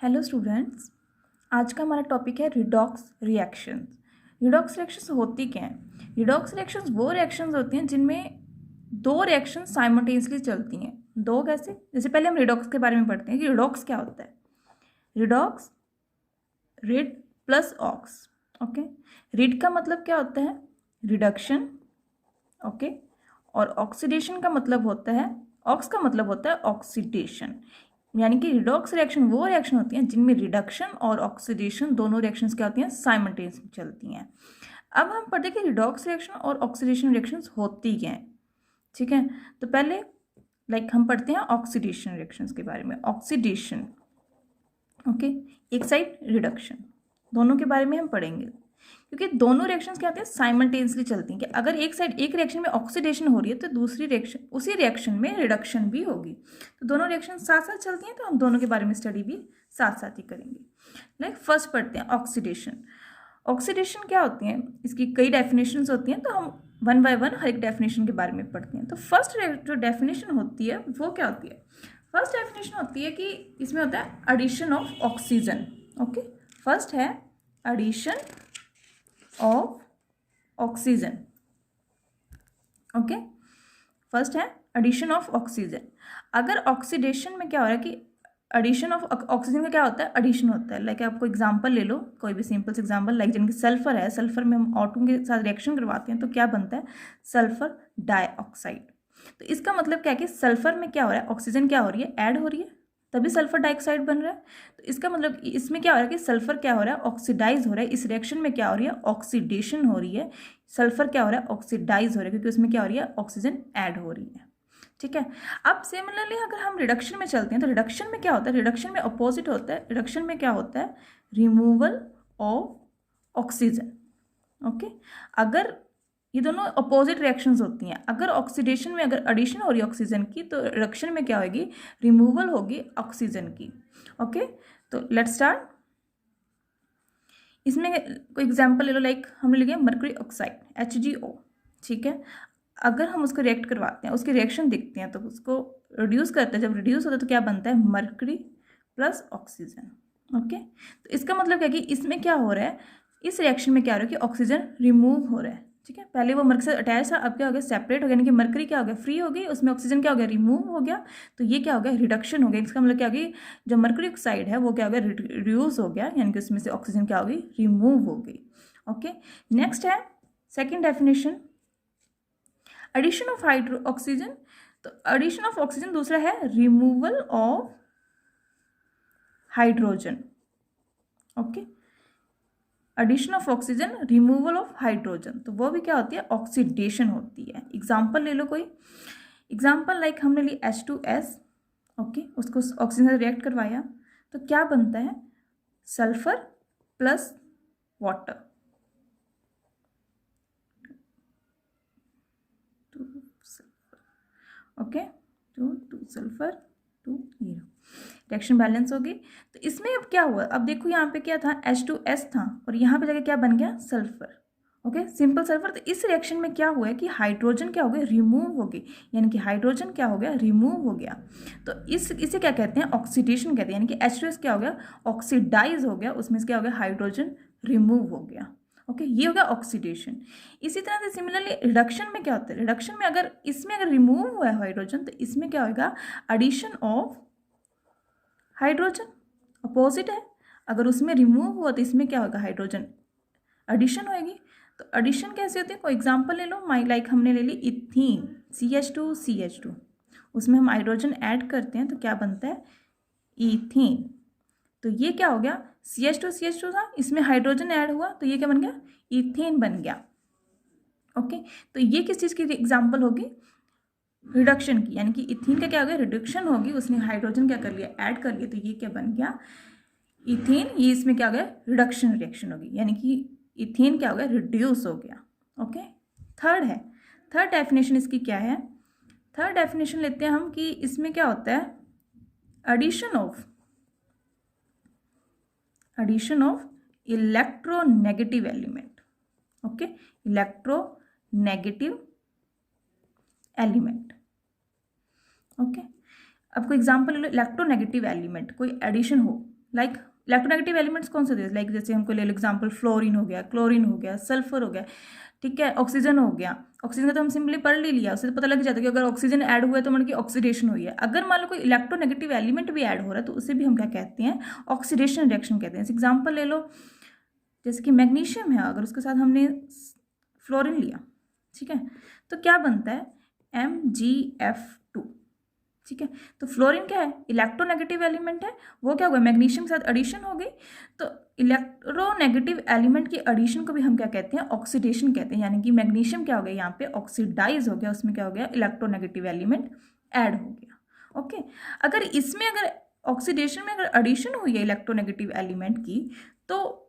Hello students, आज का हमारा टॉपिक है रिडॉक्स रिएक्शंस। रिडॉक्स रिएक्शंस होती क्या हैं? रिडॉक्स रिएक्शंस वो रिएक्शंस होती हैं जिनमें दो रिएक्शन साइमल्टेनियसली चलती हैं। दो कैसे? जैसे पहले हम रिडॉक्स के बारे में पढ़ते हैं कि रिडॉक्स क्या होता है। Redox, red plus ox. Okay, red का मतलब क्या होता है? रिडक्शन। ओके, और ऑक्सीडेशन का मतलब होता है, ऑक्स का मतलब होता है ऑक्सीडेशन। यानी कि रिडॉक्स रिएक्शन वो रिएक्शन होती हैं जिनमें रिडक्शन और ऑक्सीडेशन दोनों रिएक्शंस क्या होती हैं? साइमल्टेनियसली चलती हैं। अब हम पढ़ते हैं कि रिडॉक्स रिएक्शन और ऑक्सीडेशन रिएक्शंस होती क्या हैं। ठीक है, तो पहले हम पढ़ते हैं ऑक्सीडेशन रिएक्शंस के बारे में। ऑक्सीडेशन, ओके, एक साइड रिडक्शन, दोनों के बारे में हम पढ़ेंगे क्योंकि दोनों रिएक्शंस क्या होते हैं? साइमल्टेनियसली चलती हैं कि अगर एक साइड एक रिएक्शन में ऑक्सीडेशन हो रही है तो दूसरी रिएक्शन उसी रिएक्शन में रिडक्शन भी होगी। तो दोनों रिएक्शन साथ साथ चलती हैं, तो हम दोनों के बारे में स्टडी भी साथ साथ ही करेंगे। फर्स्ट पढ़ते हैं ऑक्सीडेशन। ऑक्सीडेशन क्या होती है? इसकी कई डेफिनेशंस होती हैं, तो हम वन बाय वन हर एक डेफिनेशन के बारे में पढ़ते हैं। तो फर्स्ट जो डेफिनेशन होती है वो क्या होती है? फर्स्ट डेफिनेशन होती है कि इसमें होता है addition of oxygen. Okay, first है addition of oxygen. Okay, first है एडिशन ऑफ ऑक्सीजन। अगर ऑक्सीडेशन में क्या हो रहा है कि एडिशन ऑफ ऑक्सीजन का क्या होता है? एडिशन होता है। आपको एग्जांपल ले लो, कोई भी सिंपल से एग्जांपल, जिनकी सल्फर है, सल्फर में हम ऑटो के साथ रिएक्शन करवाते हैं तो क्या बनता है? Sulphur dioxide. तो इसका मतलब क्या है कि सल्फर में क्या हो रहा है? ऑक्सीजन क्या हो रही है? ऐड हो रही है, तभी सल्फर डाइऑक्साइड बन रहा है। तो इसका मतलब इसमें क्या हो रहा है कि सल्फर क्या हो रहा है? ऑक्सीडाइज हो रहा है। इस रिएक्शन में क्या हो रही है? ऑक्सीडेशन हो रही है। सल्फर क्या हो रहा है? ऑक्सीडाइज हो रहा है, क्योंकि उसमें क्या हो रही है? ऑक्सीजन ऐड हो रही है। ठीक है, अब सिमिलरली अगर हम रिडक्शन में चलते हैं तो रिडक्शन में क्या होता है? रिडक्शन में अपोजिट होता है। रिडक्शन में क्या होता है? Removal of oxygen. ओके, अगर ये दोनों अपोजिट रिएक्शंस होती हैं, अगर ऑक्सीडेशन में अगर एडिशन हो रही है ऑक्सीजन की, तो रिडक्शन में क्या होगी? रिमूवल होगी ऑक्सीजन की। ओके, तो लेट्स स्टार्ट। इसमें कोई एग्जांपल ले लो, हमने लिया मर्क्यूरी ऑक्साइड HgO। ठीक है, अगर हम उसको रिएक्ट करवाते हैं, उसके रिएक्शन देखते हैं, तो उसको रिड्यूस करते हैं। जब रिड्यूस होता है तो क्या बनता है? Mercury plus oxygen. ओके, तो इसका मतलब क्या है कि इसमें क्या हो रहा है? इस रिएक्शन में क्या हो रहा है कि ऑक्सीजन रिमूव हो रहा है। ठीक है, पहले वो मर्क्यूरी से अटैच था, अब क्या हो गया? सेपरेट हो गया, यानी कि मर्क्यूरी क्या हो गया? फ्री हो गई, उसमें ऑक्सीजन क्या हो गया? रिमूव हो गया। तो ये क्या हो गया? रिडक्शन हो गया। इसका मतलब क्या हो गया? जो मर्क्यूरी ऑक्साइड है वो क्या हो गया? रिड्यूस हो गया, यानी कि उसमें से ऑक्सीजन क्या हो गई? रिमूव हो गई। ओके, नेक्स्ट है second definition, addition of hydro oxygen. तो एडिशन ऑफ ऑक्सीजन दूसरा है removal of hydrogen. Okay, addition of oxygen, removal of hydrogen, तो वो भी क्या होती है? ऑक्सीडेशन होती है। एग्जांपल ले लो कोई एग्जांपल, हमने ली H2S। ओके, उसको ऑक्सीजन से रिएक्ट करवाया तो क्या बनता है? Sulphur plus water. Okay, two sulphur two hero, reaction balance होगी। तो इसमें अब क्या हुआ? अब देखो यहाँ पे क्या था? H2S था और यहाँ पे जाके क्या बन गया? सल्फर। Okay, simple sulphur. तो इस रिएक्शन में क्या हुआ है कि हाइड्रोजन क्या हो गया? रिमूव हो गई, यानी कि हाइड्रोजन क्या हो गया? रिमूव हो गया। तो इसे क्या कहते हैं? ऑक्सीडेशन कहते हैं। यानी कि H2S क्या हो गया? ऑक्सीडाइज हो गया, उसमें से क्या हो गया? हाइड्रोजन रिमूव हो गया। ओके, ये हो गया ऑक्सीडेशन। इसी तरह से सिमिलरली रिडक्शन में क्या होता है? रिडक्शन में अगर इसमें अगर रिमूव हुआ है हाइड्रोजन, तो इसमें क्या होगा? Addition of hydrogen. अपोजिट है, अगर उसमें रिमूव हुआ तो इसमें क्या होगा? हाइड्रोजन एडिशन होगी। तो एडिशन कैसे होती है? कोई एग्जांपल ले लो, हमने ले ली इथीन CH2CH2, उसमें हम हाइड्रोजन ऐड करते हैं तो क्या बनता है? इथीन। तो ये क्या हो गया? CH2CH2 था, इसमें हाइड्रोजन ऐड हुआ तो ये क्या बन गया? इथेन बन गया। ओके, तो ये किस चीज़ की एग्जांपल होगी? रिडक्शन की, यानी कि इथीन का क्या हो गया? रिडक्शन होगी, उसने हाइड्रोजन क्या कर लिया? ऐड कर लिया, तो ये क्या बन गया? इथेन। ये इसमें क्या हो गया? रिडक्शन रिएक्शन होगी, यानी कि इथेन क्या हो गया? रिड्यूस हो गया। ओके, थर्ड है, थर्ड डेफिनेशन इसकी क्या है? थर्ड डेफिनेशन लेते हैं हम कि इसमें क्या होता है? Addition of electronegative element. Okay, electronegative element. Okay, अब कोई एग्जांपल ले लो, इलेक्ट्रोनेगेटिव एलिमेंट कोई एडिशन हो, लाइक इलेक्ट्रोनेगेटिव एलिमेंट्स कौन से थे, लाइक जैसे हमको ले लो एग्जाम्पल, फ्लोरीन हो गया, क्लोरीन हो गया, सल्फर हो गया, ठीक है, ऑक्सीजन हो गया। ऑक्सीजन का तो हम सिंपली पढ़ ले लिया, उससे तो पता लग जाता है कि अगर ऑक्सीजन ऐड हुआ है तो मतलब कि ऑक्सीडेशन हुई है। अगर मान लो कोई इलेक्ट्रोनेगेटिव एलिमेंट भी ऐड हो रहा है तो उसे भी हम क्या कहते हैं, ऑक्सीडेशन रिएक्शन कहते हैं। एग्जाम्पल ले लो, जैसे कि मैग्नीशियम है, अगर उसके साथ हमने फ्लोरीन लिया, ठीक है, तो क्या बनता है, MgF2, ठीक है। तो फ्लोरीन क्या है, इलेक्ट्रोनेगेटिव एलिमेंट है, वो क्या हुआ, मैग्नीशियम के साथ एडिशन हो गई। तो इलेक्ट्रोनेगेटिव एलिमेंट की एडिशन को भी हम क्या कहते हैं, ऑक्सीडेशन कहते हैं। यानी कि मैग्नीशियम क्या हो गया, यहाँ पे ऑक्सीडाइज हो गया, उसमें क्या हो गया, इलेक्ट्रोनेगेटिव एलिमेंट ऐड हो गया। ओके, अगर इसमें अगर ऑक्सीडेशन में अगर एडिशन हुई है इलेक्ट्रोनेगेटिव एलिमेंट की, तो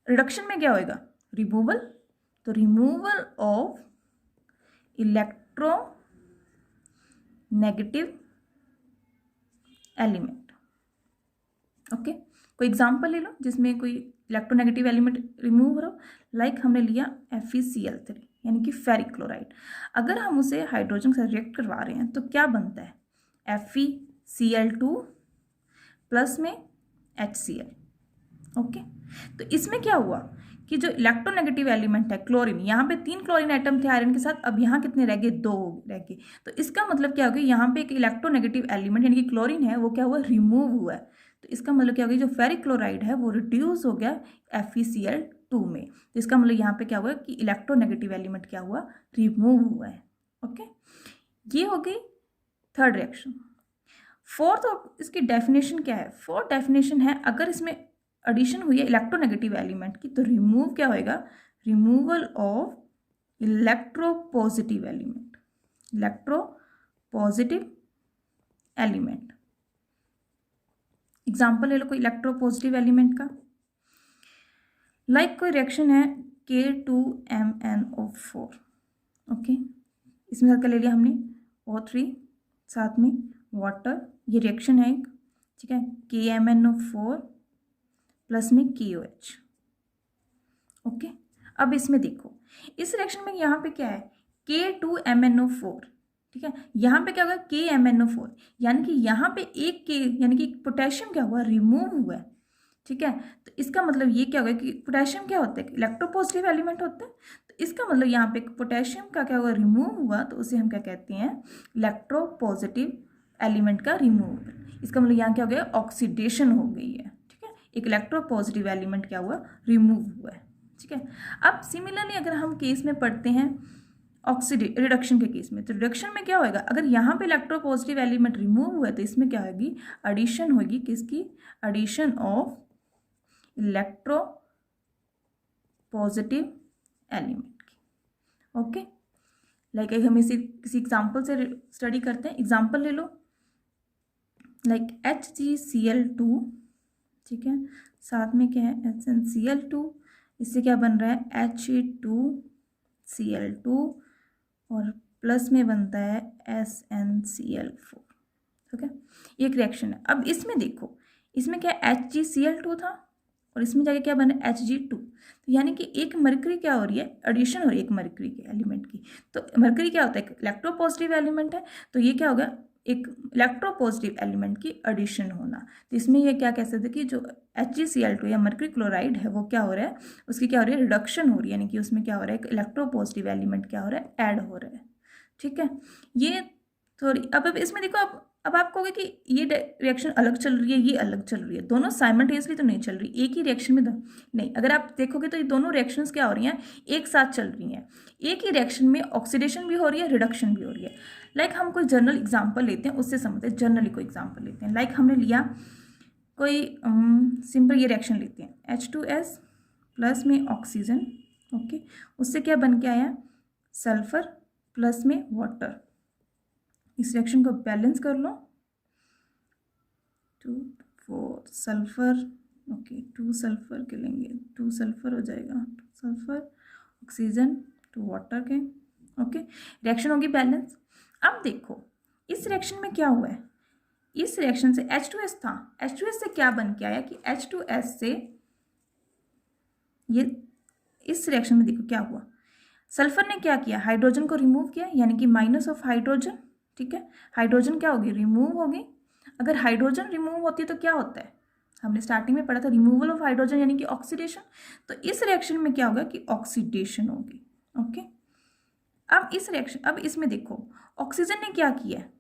रिडक्शन में क्या होएगा, रिमूवल। तो removal of electro negative element. Okay, कोई एग्जांपल ले लो जिसमें कोई इलेक्ट्रोनेगेटिव एलिमेंट रिमूव हो रहा हो, लाइक हमने लिया FeCl3 यानी कि फेरिक क्लोराइड। अगर हम उसे हाइड्रोजन के साथ रिएक्ट करवा रहे हैं तो क्या बनता है, FeCl2 प्लस में HCl। ओके, तो इसमें क्या हुआ कि जो इलेक्ट्रोनेगेटिव एलिमेंट है क्लोरीन, यहाँ पे 3 क्लोरीन एटम थे आयरन के साथ, अब यहाँ कितने रह गए, 2 रह गए। तो इसका मतलब क्या हो गया, यहाँ पे एक इलेक्ट्रोनेगेटिव एलिमेंट यानी कि क्लोरीन है, वो क्या हुआ, रिमूव हुआ है। तो इसका मतलब क्या हो गया, जो फेरिक क्लोराइड है वो रिड्यूस हो गया FeCl2 में। तो इसका मतलब यहाँ पे क्या हुआ कि इलेक्ट्रोनेगेटिव एलिमेंट क्या हुआ, रिमूव हुआ है। ओके, ये हो गई थर्ड रिएक्शन। फोर्थ इसकी डेफिनेशन क्या है, फोर्थ डेफिनेशन है, अगर इसमें एडिशन हुई है इलेक्ट्रोनेगेटिव एलिमेंट की तो रिमूव क्या होएगा, removal of electropositive element, electropositive element. Example ले लो कोई इलेक्ट्रोपॉजिटिव एलिमेंट का, लाइक कोई रिएक्शन है K2MnO4। ओके, इसमें साथ का ले लिया हमने O3, साथ में वाटर, ये रिएक्शन है एक, ठीक है, KMnO4 प्लस में KOH। ओके, अब इसमें देखो, इस रिएक्शन में यहाँ पे क्या है, K2MnO4, ठीक है, यहाँ पे क्या होगा, KMnO4, यानी कि यहाँ पे एक K यानी कि पोटेशियम क्या हुआ, रिमूव हुआ है। ठीक है, तो इसका मतलब ये क्या होगा कि पोटेशियम क्या होता है, इलेक्ट्रोपॉजिटिव एलिमेंट होता है। तो इसका मतलब यहाँ पे पोटेशियम का क्या हुआ, रिमूव हुआ, तो उसे हम क्या कहते हैं, इलेक्ट्रोपॉजिटिव एलिमेंट का रिमूवल। इसका मतलब यहाँ क्या हो गया, ऑक्सीडेशन हो गई है। ठीक है, एक इलेक्ट्रोपॉजिटिव एलिमेंट क्या हुआ, रिमूव हुआ है। ठीक है, अब सिमिलरली अगर हम केस में पढ़ते हैं रिडक्शन के केस में, तो रिडक्शन में क्या होएगा, अगर यहाँ पे इलेक्ट्रोपॉजिटिव एलिमेंट रिमूव हुआ है तो इसमें क्या होगी, एडिशन होगी, किसकी, addition of electro positive element की। ओके, लाइक हम इसी किसी एग्जांपल से स्टडी करते हैं। एग्जांपल ले लो, लाइक HgCl2, ठीक है, साथ में क्या है HnCl2, इससे क्या बन रहा है He2Cl2 और प्लस में बनता है SnCl4। ओके, ये एक रिएक्शन है। अब इसमें देखो, इसमें क्या HgCl2 था और इसमें जाके क्या बना Hg2, तो यानी कि एक मरकरी क्या हो रही है, एडिशन हो रही है एक मरकरी के एलिमेंट की। तो मरकरी क्या होता है, इलेक्ट्रोपॉजिटिव एलिमेंट है, तो ये क्या होगा, एक इलेक्ट्रोपॉजिटिव एलिमेंट की एडिशन होना। तो इसमें ये क्या कह सकते हैं कि जो HgCl2 या मरकरी क्लोराइड है वो क्या हो रहा है, उसकी क्या हो रही है, रिडक्शन हो रही है, यानी कि उसमें क्या हो रहा है, एक इलेक्ट्रोपॉजिटिव एलिमेंट क्या हो रहा है, ऐड हो रहा है। ठीक है, ये थोड़ी अब इसमें देखो, अब आप कहोगे कि ये रिएक्शन अलग चल रही है, ये अलग चल रही है, दोनों साइमल्टेनियसली तो नहीं चल रही, एक ही रिएक्शन में नहीं। अगर आप देखोगे तो ये दोनों रिएक्शंस क्या हो रही हैं, एक साथ चल रही हैं। एक ही रिएक्शन में ऑक्सीडेशन भी हो रही है, रिडक्शन भी हो रही है। लाइक हम कोई जर्नल एग्जाम्पल लेते हैं, उससे समझते हैं, जनरली कोई एग्जाम्पल लेते हैं। लाइक हमने लिया कोई सिंपल ये रिएक्शन लेते हैं, H2S प्लस में ऑक्सीजन। ओके, उससे क्या बन के आया, सल्फर प्लस में वाटर। इस रिएक्शन को बैलेंस कर लो, 2 4 सल्फर, ओके 2 सल्फर के लेंगे, 2 सल्फर हो जाएगा, 2 सल्फर ऑक्सीजन 2 वाटर के। ओके, रिएक्शन होगी बैलेंस। अब देखो इस रिएक्शन में क्या हुआ है, इस रिएक्शन से H2S था, H2S से क्या बन के आया कि H2S से ये इस रिएक्शन में देखो क्या हुआ, सल्फर ने क्या किया, हाइड्रोजन को रिमूव किया, यानी कि माइनस ऑफ हाइड्रोजन। ठीक है, हाइड्रोजन क्या होगी, रिमूव होगी। अगर हाइड्रोजन रिमूव होती है तो क्या होता है, हमने स्टार्टिंग में पढ़ा था रिमूवल ऑफ हाइड्रोजन यानी कि ऑक्सीडेशन। तो इस रिएक्शन में क्या होगा कि ऑक्सीडेशन होगी। ओके, अब इसमें देखो ऑक्सीजन ने क्या किया है,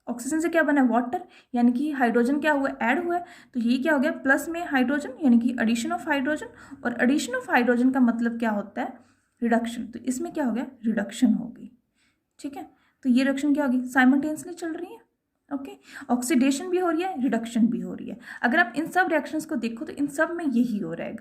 ऑक्सीजन से क्या बना है वाटर, यानी कि हाइड्रोजन क्या हुआ ऐड हुआ है, तो ये क्या हो गया प्लस में हाइड्रोजन यानी कि एडिशन ऑफ हाइड्रोजन, और एडिशन ऑफ हाइड्रोजन का मतलब क्या होता है रिडक्शन, तो इसमें क्या हो गया रिडक्शन हो गई। ठीक है, तो ये रिएक्शन क्या होगी साइमल्टेनियसली चल रही है। ओके, ऑक्सीडेशन भी हो रही है, रिडक्शन भी हो रही है। अगर आप इन सब रिएक्शंस को देखो तो इन सब में यही हो रहा है।